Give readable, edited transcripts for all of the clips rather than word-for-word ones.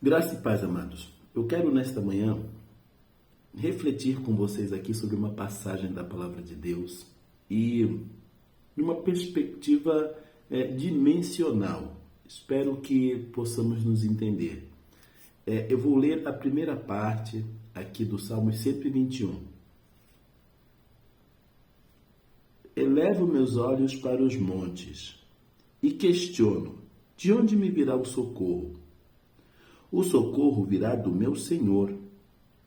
Graça e paz, amados. Eu quero nesta manhã refletir com vocês aqui sobre uma passagem da Palavra de Deus e numa perspectiva dimensional. Espero que possamos nos entender. Eu vou ler a primeira parte aqui do Salmo 121. Elevo meus olhos para os montes e questiono, de onde me virá o socorro? O socorro virá do meu Senhor,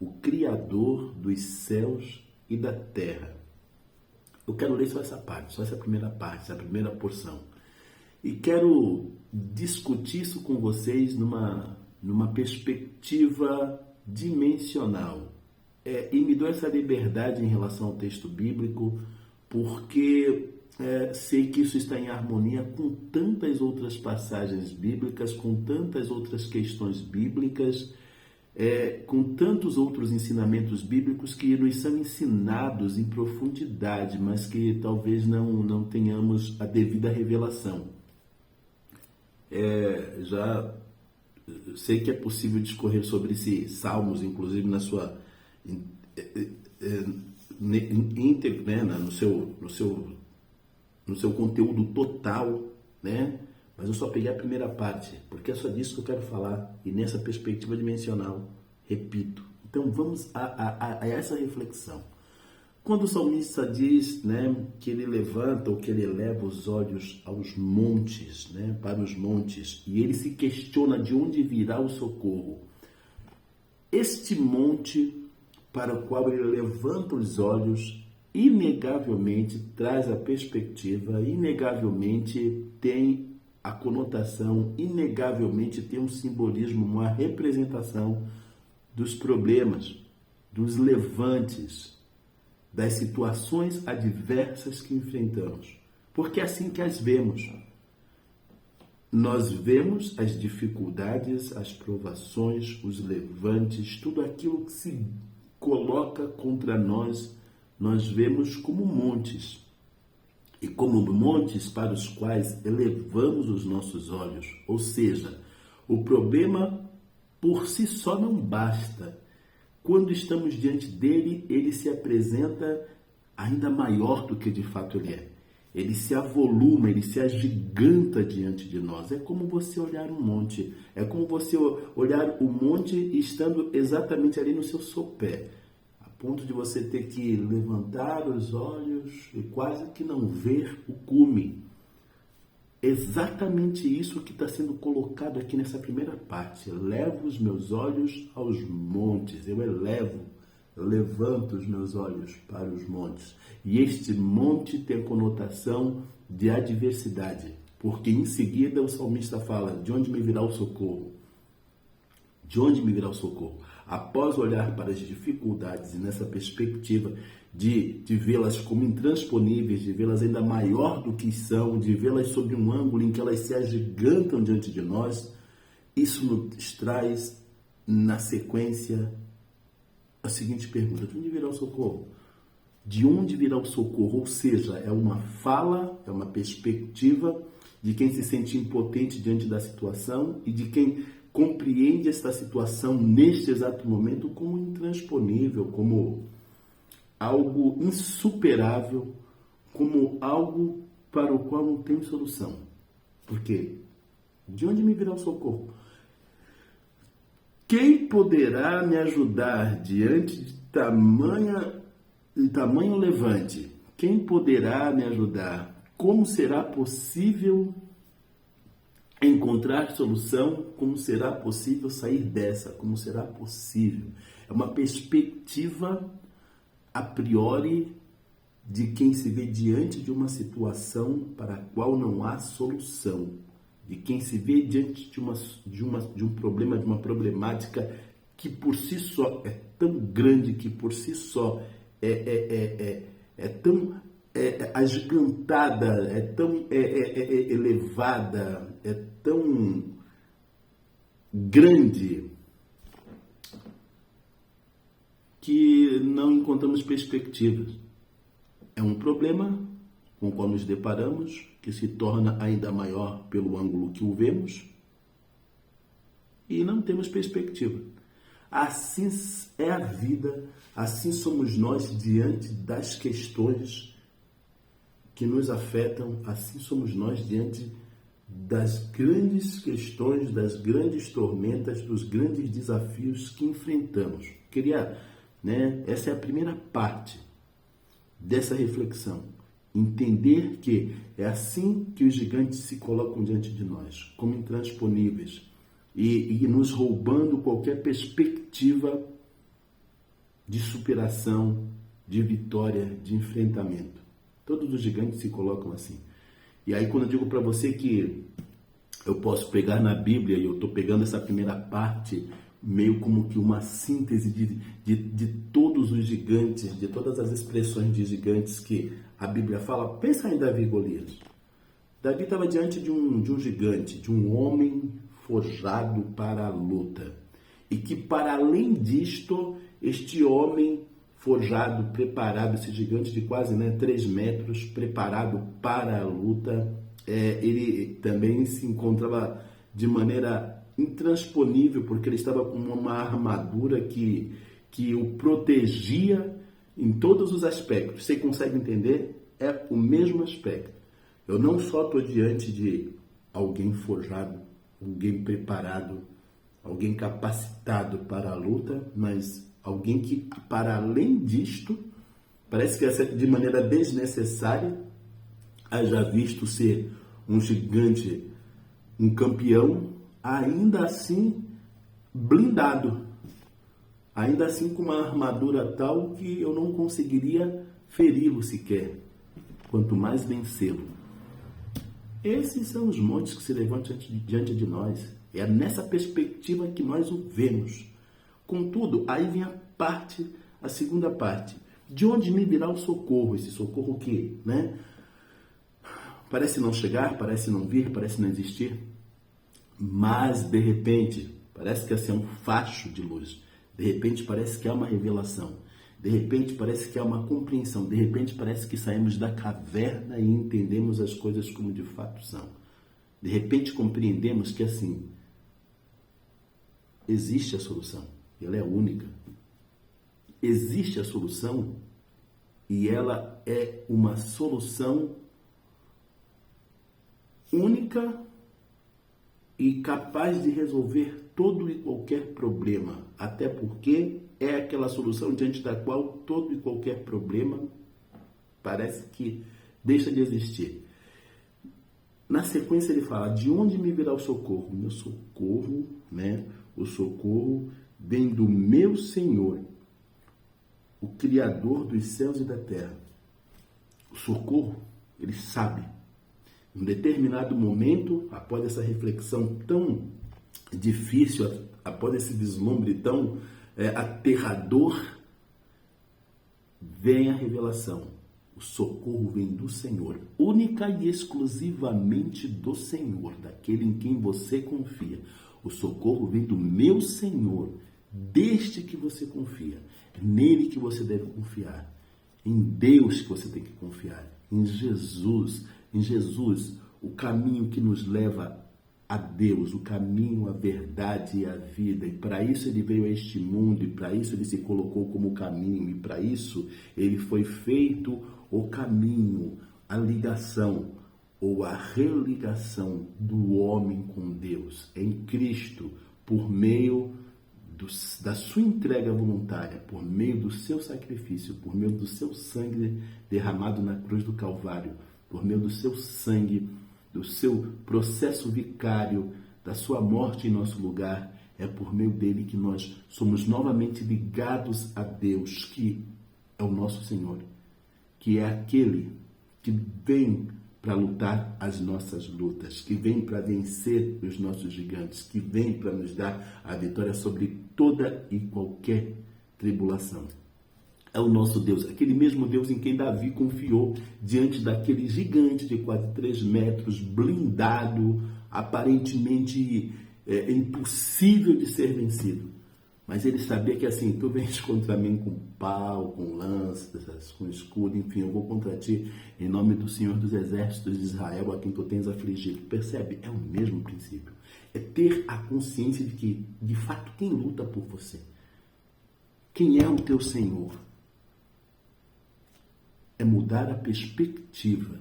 o Criador dos céus e da terra. Eu quero ler só essa parte, só essa primeira parte, essa primeira porção. E quero discutir isso com vocês numa perspectiva dimensional. E me dou essa liberdade em relação ao texto bíblico, porque sei que isso está em harmonia com tantas outras passagens bíblicas, com tantas outras questões bíblicas, com tantos outros ensinamentos bíblicos que nos são ensinados em profundidade, mas que talvez não tenhamos a devida revelação. Já sei que é possível discorrer sobre esses salmos, inclusive na sua íntegra, né? no seu conteúdo total, né? Mas eu só peguei a primeira parte, porque é só disso que eu quero falar, e nessa perspectiva dimensional, repito. Então vamos a essa reflexão. Quando o salmista diz, né, que ele levanta ou que ele eleva os olhos aos montes, né, para os montes, e ele se questiona de onde virá o socorro. Este monte para o qual ele levanta os olhos, inegavelmente traz a perspectiva, inegavelmente tem a conotação, inegavelmente tem um simbolismo, uma representação dos problemas, dos levantes, das situações adversas que enfrentamos. Porque é assim que as vemos. Nós vemos as dificuldades, as provações, os levantes, tudo aquilo que se coloca contra nós, nós vemos como montes. E como montes para os quais elevamos os nossos olhos. Ou seja, o problema por si só não basta. Quando estamos diante dele, ele se apresenta ainda maior do que de fato ele é. Ele se avoluma, ele se agiganta diante de nós. É como você olhar um monte. É como você olhar o monte estando exatamente ali no seu sopé. A ponto de você ter que levantar os olhos e quase que não ver o cume. Exatamente isso que está sendo colocado aqui nessa primeira parte. Elevo os meus olhos aos montes. Eu levanto os meus olhos para os montes. E este monte tem a conotação de adversidade. Porque em seguida o salmista fala, de onde me virá o socorro? De onde me virá o socorro? Após olhar para as dificuldades e nessa perspectiva de vê-las como intransponíveis, de vê-las ainda maior do que são, de vê-las sob um ângulo em que elas se agigantam diante de nós, isso nos traz, na sequência, a seguinte pergunta: de onde virá o socorro? De onde virá o socorro? Ou seja, é uma fala, é uma perspectiva de quem se sente impotente diante da situação e de quem compreende esta situação neste exato momento como intransponível, como algo insuperável, como algo para o qual não tem solução. Por quê? De onde me virá o socorro? Quem poderá me ajudar diante de tamanho levante? Quem poderá me ajudar? Como será possível encontrar solução? Como será possível sair dessa? Como será possível? É uma perspectiva a priori de quem se vê diante de uma situação para a qual não há solução, de quem se vê diante de um problema, de uma problemática que por si só é tão grande, que por si só é tão agigantada, é tão elevada, é tão grande, que não encontramos perspectivas. É um problema com o qual nos deparamos, que se torna ainda maior pelo ângulo que o vemos, e não temos perspectiva. Assim é a vida, assim somos nós diante das questões que nos afetam, assim somos nós diante das grandes questões, das grandes tormentas, dos grandes desafios que enfrentamos. Essa é a primeira parte dessa reflexão. Entender que é assim que os gigantes se colocam diante de nós, como intransponíveis, e nos roubando qualquer perspectiva de superação, de vitória, de enfrentamento. Todos os gigantes se colocam assim. E aí quando eu digo para você que eu posso pegar na Bíblia, e eu estou pegando essa primeira parte, meio como que uma síntese de todos os gigantes, de todas as expressões de gigantes que a Bíblia fala. Pensa em Davi e Golias. Davi estava diante de um gigante, de um homem forjado para a luta. E que para além disto, este homem forjado, preparado, esse gigante de quase 3 metros, preparado para a luta, ele também se encontrava de maneira intransponível, porque ele estava com uma armadura que o protegia em todos os aspectos. Você consegue entender? É o mesmo aspecto. Eu não só estou diante de alguém forjado, alguém preparado, alguém capacitado para a luta, mas alguém que, para além disto, parece que de maneira desnecessária, haja visto ser um gigante, um campeão, ainda assim blindado, ainda assim com uma armadura tal que eu não conseguiria feri-lo sequer, quanto mais vencê-lo. Esses são os montes que se levantam diante de nós. É nessa perspectiva que nós o vemos. Contudo, aí vem a segunda parte. De onde me virá o socorro? Esse socorro que, parece não chegar, parece não vir, parece não existir. Mas, de repente, parece que assim é um facho de luz. De repente, parece que há uma revelação. De repente, parece que há uma compreensão. De repente, parece que saímos da caverna e entendemos as coisas como de fato são. De repente, compreendemos que, assim, existe a solução. E ela é única. Existe a solução e ela é uma solução única e capaz de resolver todo e qualquer problema, até porque é aquela solução diante da qual todo e qualquer problema parece que deixa de existir. Na sequência ele fala, de onde me virá o socorro? Meu socorro, o socorro vem do meu Senhor, o Criador dos céus e da terra. O socorro, ele sabe. Em um determinado momento, após essa reflexão tão difícil, após esse vislumbre tão aterrador, vem a revelação. O socorro vem do Senhor, única e exclusivamente do Senhor, daquele em quem você confia. O socorro vem do meu Senhor, deste que você confia. É nele que você deve confiar. Em Deus que você tem que confiar. Em Jesus, o caminho que nos leva a Deus, o caminho, a verdade e a vida. E para isso ele veio a este mundo, e para isso ele se colocou como caminho, e para isso ele foi feito o caminho, a ligação ou a religação do homem com Deus em Cristo, por meio da sua entrega voluntária, por meio do seu sacrifício, por meio do seu sangue derramado na cruz do Calvário, por meio do seu sangue, do seu processo vicário, da sua morte em nosso lugar. É por meio dele que nós somos novamente ligados a Deus, que é o nosso Senhor, que é aquele que vem para lutar as nossas lutas, que vem para vencer os nossos gigantes, que vem para nos dar a vitória sobre toda e qualquer tribulação. É o nosso Deus, aquele mesmo Deus em quem Davi confiou diante daquele gigante de quase 3 metros, blindado, aparentemente impossível de ser vencido. Mas ele sabia que assim, tu vens contra mim com pau, com lanças, com escudo, enfim, eu vou contra ti em nome do Senhor dos Exércitos de Israel, a quem tu tens afligido. Percebe? É o mesmo princípio. É ter a consciência de que, de fato, quem luta por você? Quem é o teu Senhor? É mudar a perspectiva,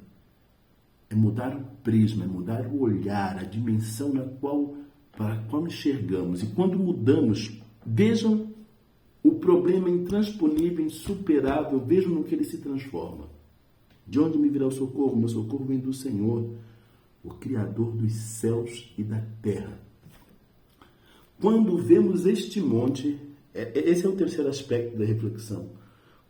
é mudar o prisma, é mudar o olhar, a dimensão para a qual enxergamos. E quando mudamos, vejam o problema intransponível, insuperável, vejam no que ele se transforma. De onde me virá o socorro? Meu socorro vem do Senhor, o Criador dos céus e da terra. Quando vemos este monte, esse é o terceiro aspecto da reflexão.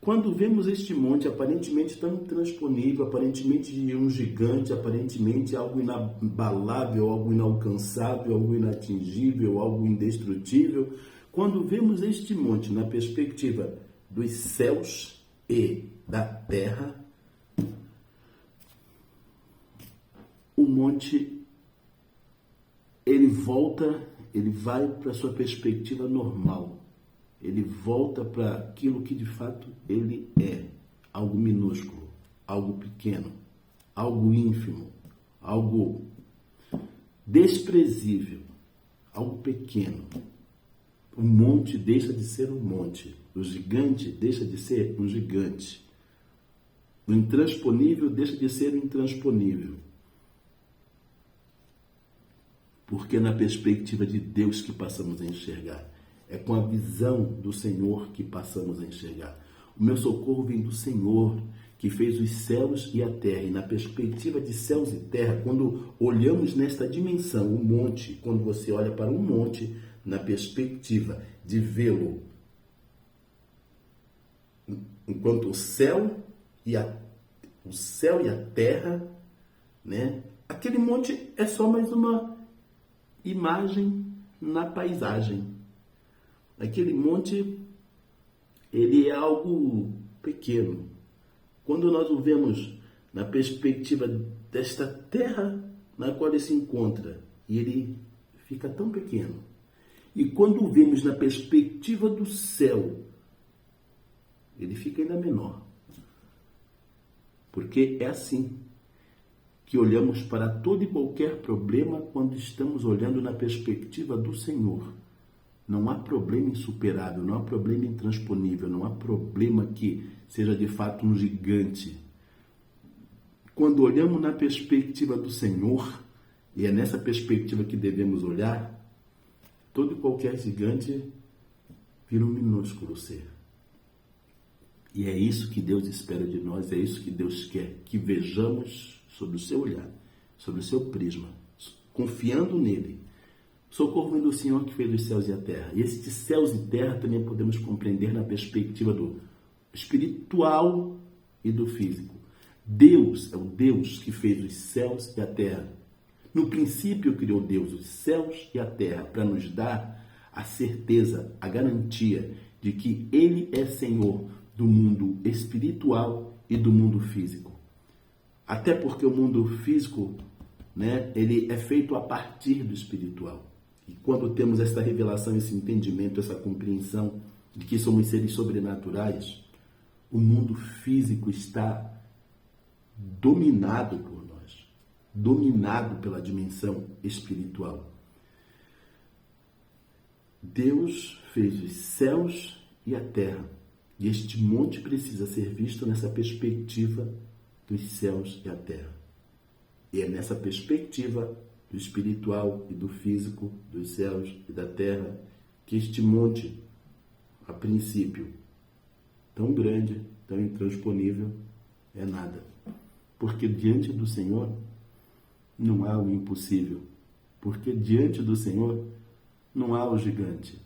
Quando vemos este monte aparentemente tão intransponível, aparentemente um gigante, aparentemente algo inabalável, algo inalcançável, algo inatingível, algo indestrutível, quando vemos este monte na perspectiva dos céus e da terra, o monte, ele vai para a sua perspectiva normal. Ele volta para aquilo que de fato ele é. Algo minúsculo, algo pequeno, algo ínfimo, algo desprezível, algo pequeno. O monte deixa de ser um monte. O gigante deixa de ser um gigante. O intransponível deixa de ser o intransponível. Porque é na perspectiva de Deus que passamos a enxergar. É com a visão do Senhor que passamos a enxergar. O meu socorro vem do Senhor, que fez os céus e a terra. E na perspectiva de céus e terra, quando olhamos nesta dimensão, o monte, quando você olha para um monte, na perspectiva de vê-lo enquanto o céu e a terra, né? Aquele monte é só mais uma imagem na paisagem. Aquele monte, ele é algo pequeno. Quando nós o vemos na perspectiva desta terra na qual ele se encontra, e ele fica tão pequeno. E quando o vemos na perspectiva do céu, ele fica ainda menor. Porque é assim que olhamos para todo e qualquer problema quando estamos olhando na perspectiva do Senhor. Não há problema insuperável, não há problema intransponível, não há problema que seja de fato um gigante. Quando olhamos na perspectiva do Senhor, e é nessa perspectiva que devemos olhar, todo e qualquer gigante vira um minúsculo ser. E é isso que Deus espera de nós, é isso que Deus quer, que vejamos sob o seu olhar, sob o seu prisma, confiando nele. Socorro vem do Senhor que fez os céus e a terra. E esses céus e terra também podemos compreender na perspectiva do espiritual e do físico. Deus é o Deus que fez os céus e a terra. No princípio criou Deus os céus e a terra para nos dar a certeza, a garantia de que Ele é Senhor do mundo espiritual e do mundo físico. Até porque o mundo físico, né, ele é feito a partir do espiritual. E quando temos essa revelação, esse entendimento, essa compreensão de que somos seres sobrenaturais, o mundo físico está dominado por nós, dominado pela dimensão espiritual. Deus fez os céus e a terra, e este monte precisa ser visto nessa perspectiva dos céus e a terra. E é nessa perspectiva do espiritual e do físico, dos céus e da terra, que este monte, a princípio, tão grande, tão intransponível, é nada. Porque diante do Senhor não há o impossível. Porque diante do Senhor não há o gigante.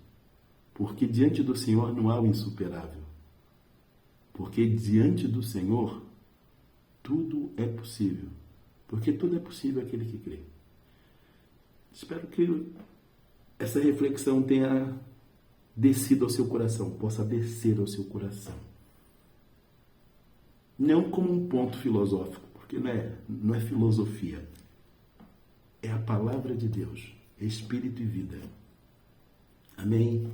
Porque diante do Senhor não há o insuperável. Porque diante do Senhor tudo é possível. Porque tudo é possível àquele que crê. Espero que essa reflexão tenha descido ao seu coração, possa descer ao seu coração. Não como um ponto filosófico, porque não é filosofia. É a palavra de Deus, é espírito e vida. Amém?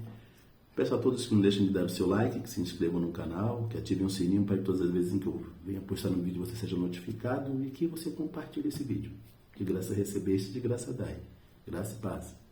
Peço a todos que não deixem de dar o seu like, que se inscrevam no canal, que ativem o sininho para que todas as vezes em que eu venha postar um vídeo você seja notificado e que você compartilhe esse vídeo. De graça recebeste, de graça dai. Graça e paz.